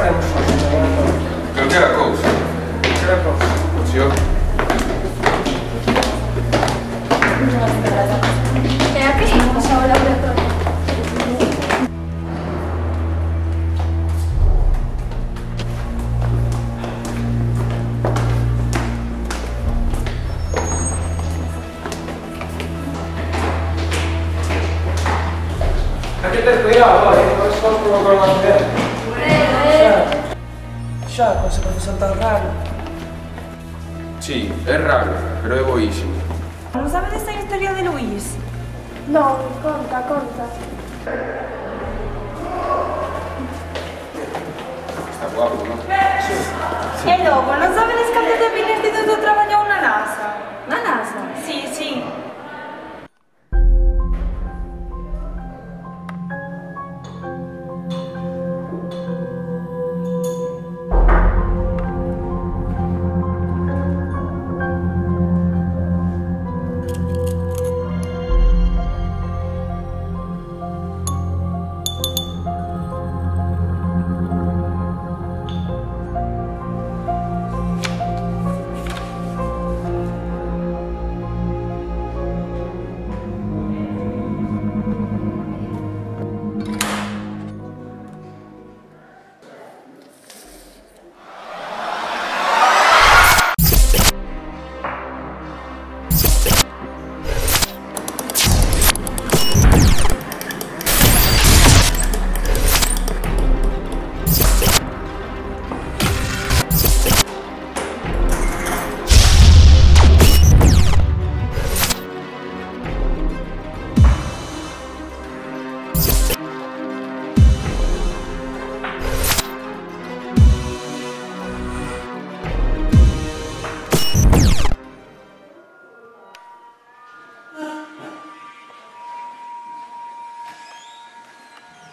faremos hoxe, Calquera cousa. Calquera cousa. Xio. E aquí imos ao laboratorio. Hai que ter cuidado, vale? Non se pode provocar un accidente. Xa, con ese profesor tan raro. Sí, é raro, pero é boísimo. Non sabedes a historia de Luís? Non, conta, conta. Está guapo, non? E logo, non sabedes cando de fin instituto traballou na NASA? Na NASA? Sí, sí.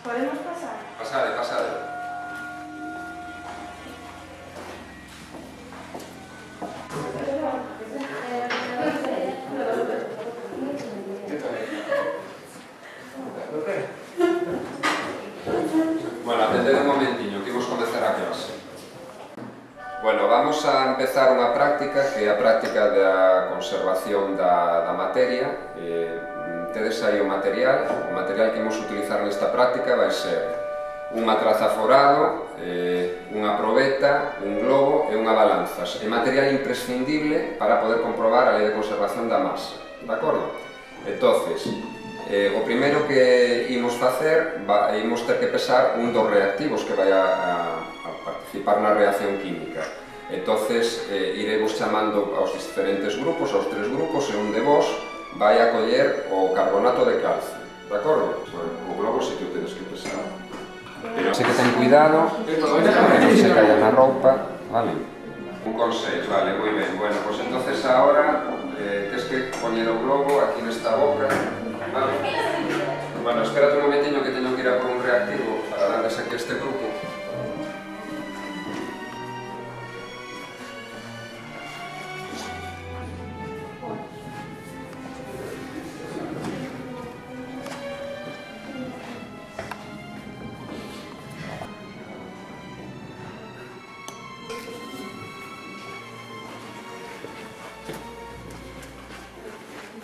Podemos pasar? Pasade, pasade. Bueno, atended un momentiño, que imos comezar a clase. Bueno, vamos a empezar unha práctica que é a práctica da conservación da materia. Tedes aí o material que imos utilizar nesta práctica vai ser un matrazaforado, unha probeta, un globo e unha balanza. É material imprescindible para poder comprobar a lei de conservación da masa, de acordo? Entonces, o primeiro que imos facer, imos ter que pesar un dos reactivos que vai a participar na reacción química. Entonces, iremos chamando aos diferentes grupos, aos 3 grupos, e un de vos vai a coller o carbonato de calcio, de acordo? O globo sí que o tenes que pesar. Pero sei que ten cuidado, que non se caia na roupa, vale? 1,6, vale, moi ben. Bueno, pois entonces ahora tens que poñer o globo aquí nesta boca, vale? Bueno, espérate un momentiño que teño que ir a por un reactivo para darles aquí a este grupo.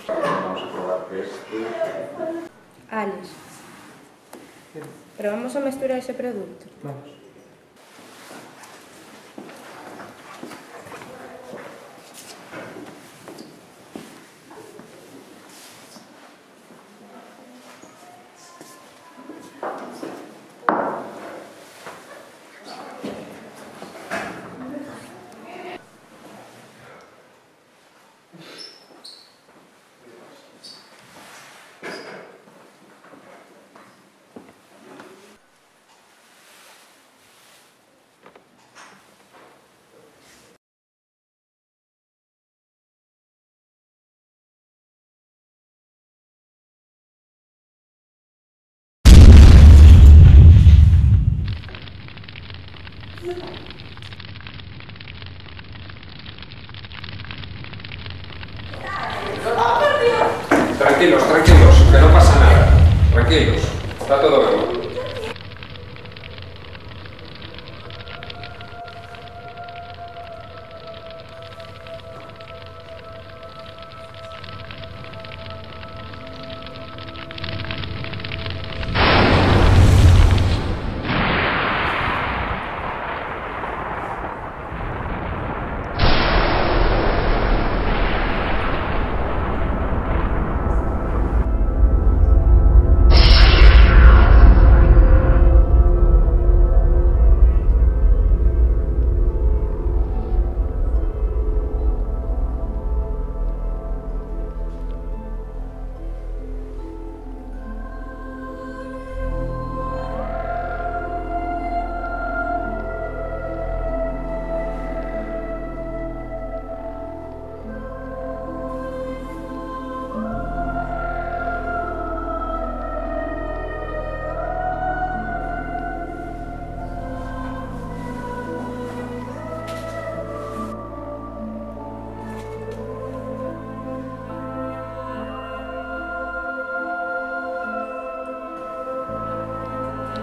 Vamos a probar que este... Alex, pero vamos a mesturar ese produto. Vamos.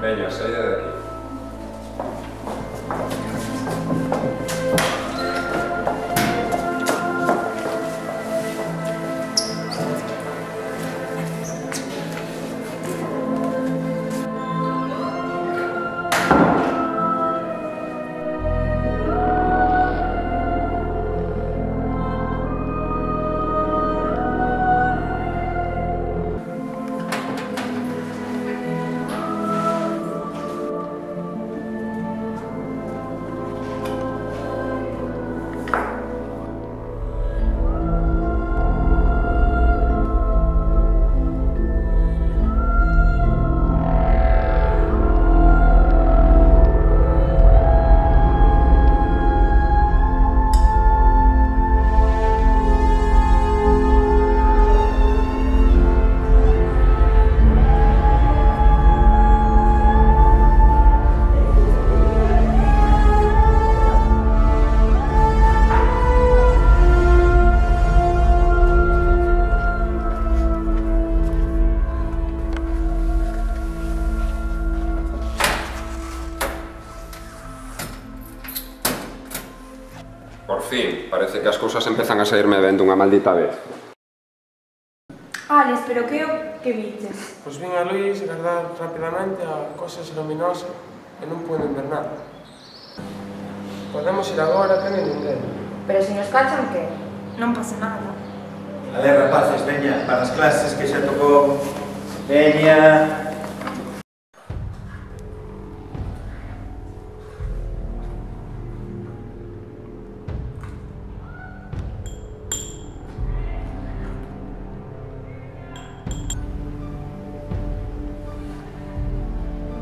Veña, saída de aquí. Por fin, parece que as cousas empezan a saírme ben dunha maldita vez. Alex, pero que é o que viches? Pois vin a Luís agardar rapidamente a cosas luminosas e non pude ver nada. Podemos ir agora, que non hai ninguén. Pero se nos cachan, que? Non pasa nada. A ver, rapaces, veña, para as clases que xa tocou. Veña.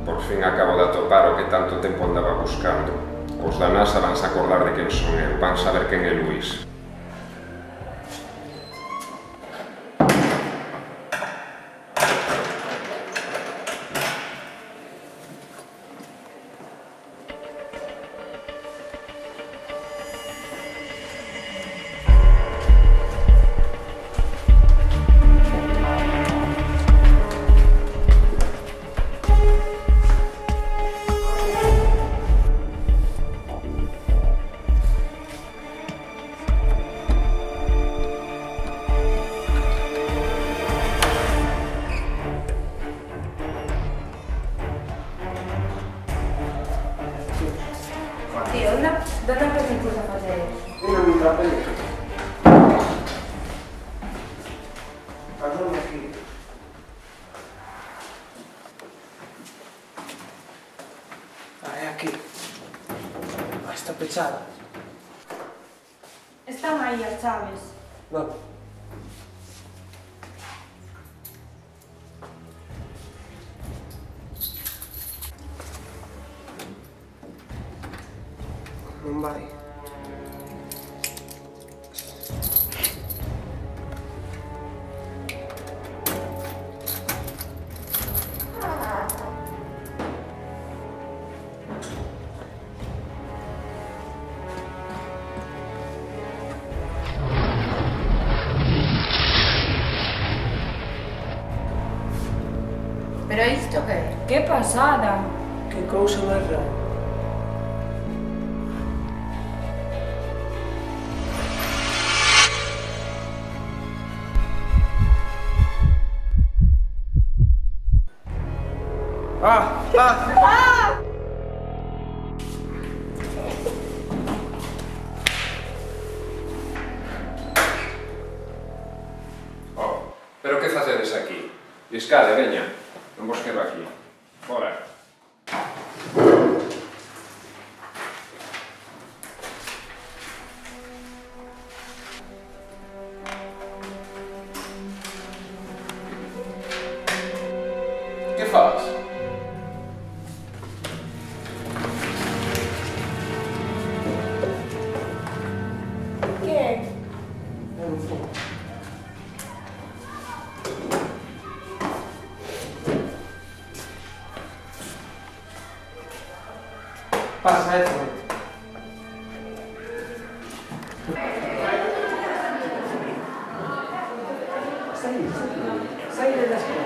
Por fin acabo de atopar o que tanto tempo andaba buscando. Os da NASA vanse acordar de quen son eu, van saber quen é Luís. Tío, ¿dónde aprendiste a facer eso? Mira mi trapello. Agora aquí. É aquí. Está pechada. Están aí as chaves. Non. Non vai. Pero isto que é? Que pasada. Que cousa máis rara. Oh, pero que facedes aquí? Iscade, veña, non vos quedo aquí. Fora. Que faz? Que é? É un fogo. Pasa, Sai da escola.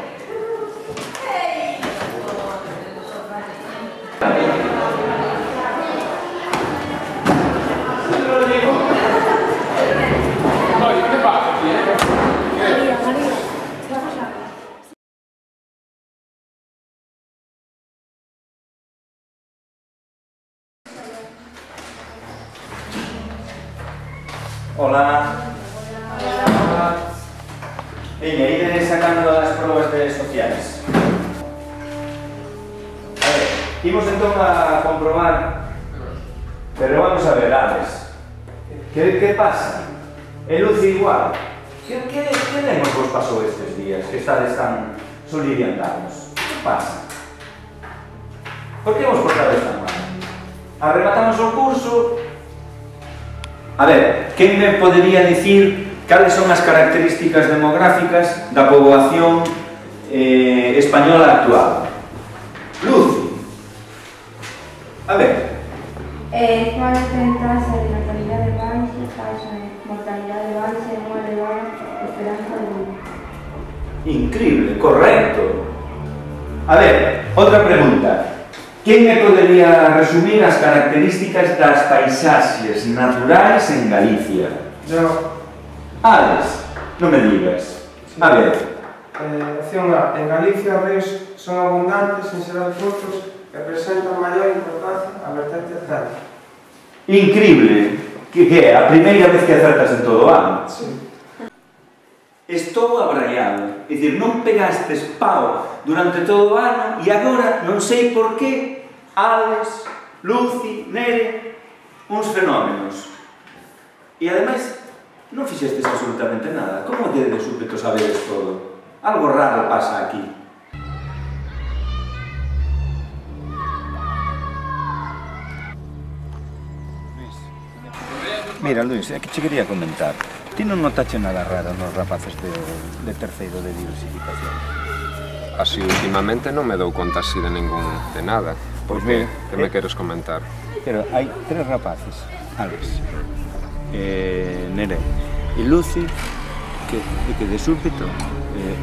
Hola. Veña, ide sacando as probas de sociales. A ver, imos entón a comprobar. Pero vamos a ver, Alex. Que pasa? E Luci igual. Que lemos vos pasou estes días? Que estades tan soliviantados. Que pasa? Por que vos portades tan mal? Arrematamos o curso. A ver, quen me podería dicir cales son as características demográficas da poboación española actual? Luz. A ver. Máis ten taxa de natalidade baixa, taxa de mortalidade baixa e moi elevada esperanza de vida. Increíble, correcto. A ver, outra pregunta. Quen me podería resumir as características das paisaxes naturais en Galicia? Yo, Alex, non me digas. A ver. opción A. En Galicia os ríos son abundantes en xeral curtos que presentan maior importancia a vertente centro. Increíble. Que é a primeira vez que acertas en todo o ano? Sí. Estou abraiado. É dicir, non pegastes pau durante todo o ano e agora non sei por que Alex, Luci, Nere, uns fenómenos. E ademais, non fixestes absolutamente nada. Como de súpeto sabedes todo? Algo raro pasa aquí. Mira, Luis, é que che quería comentar. Ti non notache nada raro nos rapaces de terceiro de diversificación? Así últimamente non me dou conta así de nada. Pois Que mira, me queres comentar? pero hai tres rapaces, Alex, Nere e Luci, que de súbito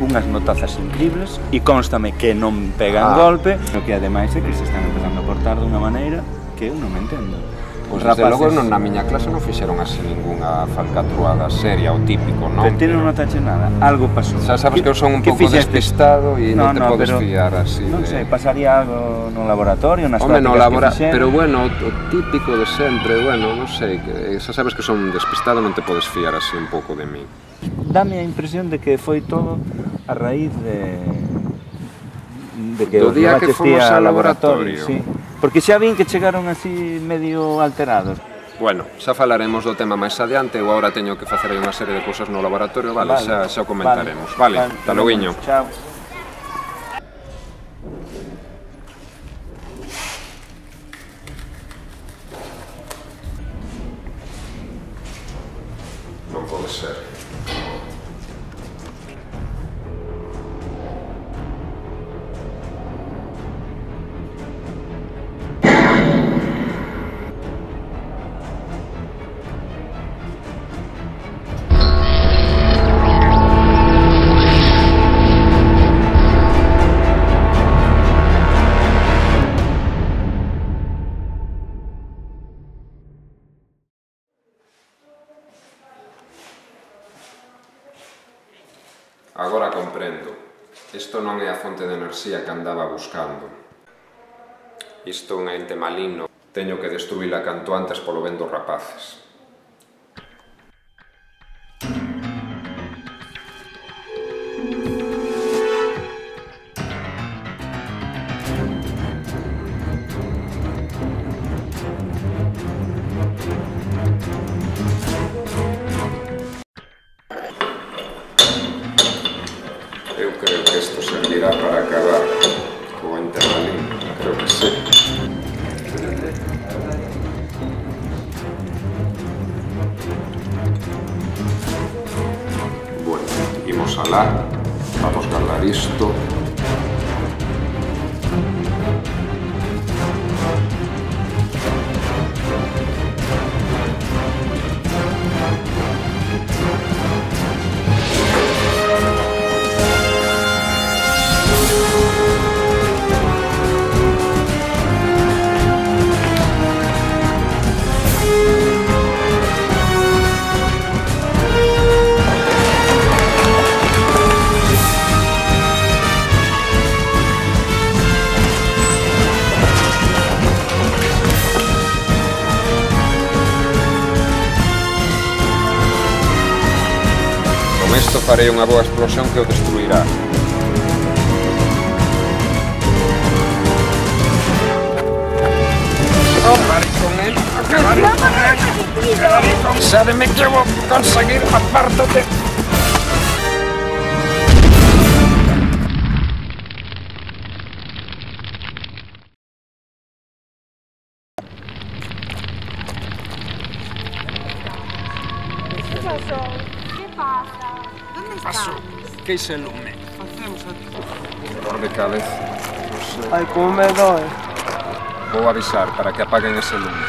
unhas notazas increíbles e constame que non pegan golpe, pero que ademais é que se están empezando a portar dunha maneira que eu non me entendo. Pois desde logo na miña clase non fixeron así ningunha falcatruada seria ou típico, non? Pero ti non notache nada, algo pasou. Xa sabes que eu son un pouco despistado e non te podes fiar así. Non sei, pasaría algo no laboratorio, nas prácticas que fixeron. Pero bueno, o típico de sempre, bueno, non sei, que xa sabes que son despistado, non te podes fiar así un pouco de mí. Dame a impresión de que foi todo a raíz de que do día que fomos ao laboratorio. Sí. Porque xa vin que chegaron así medio alterados. Bueno, xa falaremos do tema máis adiante, eu agora teño que facer aí unha serie de cousas no laboratorio, vale, xa o comentaremos. Vale, ata loguiño. Chao. Non pode ser. Agora comprendo. Isto non é a fonte de enerxía que andaba buscando. Isto é un ente maligno. Teño que destruíla canto antes polo ben dos rapaces. Eu creo que isto servirá para acabar co ente maligno. Creo que sí. Bueno, imos alá. Vamos guardar isto. farei unha boa explosión que o destruirá. Acabaré con él, acabaré con él. Sábeme que vou conseguir, apártate. ¿Qué pasa? ¿Dónde está? Paso, que se lume. Facemos aquí. Dolor de cabeza. Non sei. Ai, como me doe. Vou avisar para que apaguen ese lume.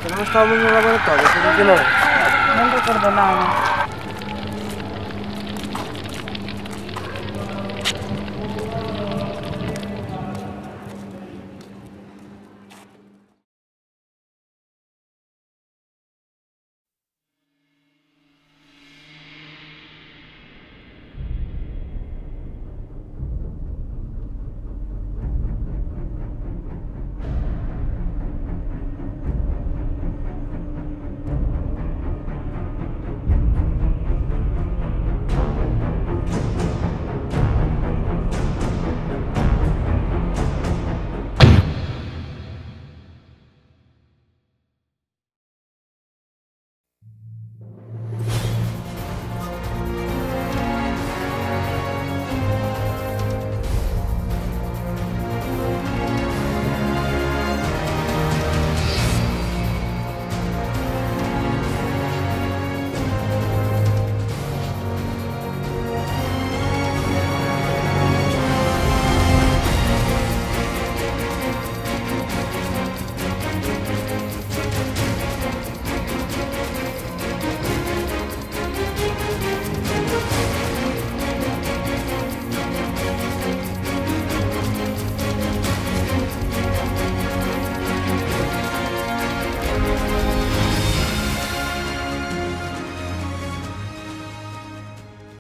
Pero non estamos no laboratorio, pero que non? No recuerdo nada.